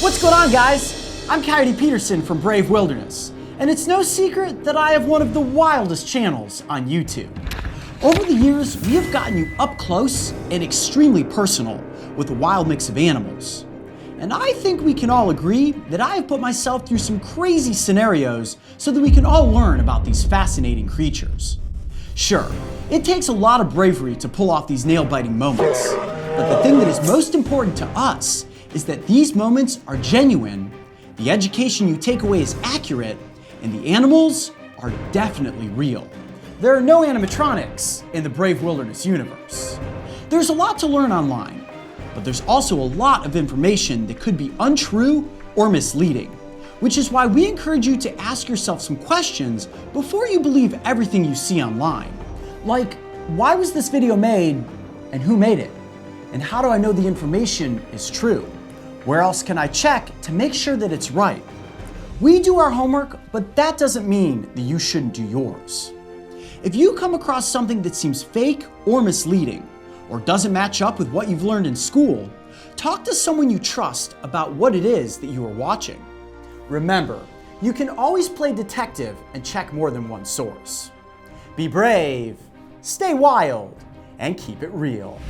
What's going on, guys? I'm Coyote Peterson from Brave Wilderness, and it's no secret that I have one of the wildest channels on YouTube. Over the years, we have gotten you up close and extremely personal with a wild mix of animals. And I think we can all agree that I have put myself through some crazy scenarios so that we can all learn about these fascinating creatures. Sure, it takes a lot of bravery to pull off these nail-biting moments, but the thing that is most important to us is that these moments are genuine, the education you take away is accurate, and the animals are definitely real. There are no animatronics in the Brave Wilderness universe. There's a lot to learn online, but there's also a lot of information that could be untrue or misleading, which is why we encourage you to ask yourself some questions before you believe everything you see online. Like, why was this video made and who made it? And how do I know the information is true? Where else can I check to make sure that it's right? We do our homework, but that doesn't mean that you shouldn't do yours. If you come across something that seems fake or misleading, or doesn't match up with what you've learned in school, talk to someone you trust about what it is that you are watching. Remember, you can always play detective and check more than one source. Be brave, stay wild, and keep it real.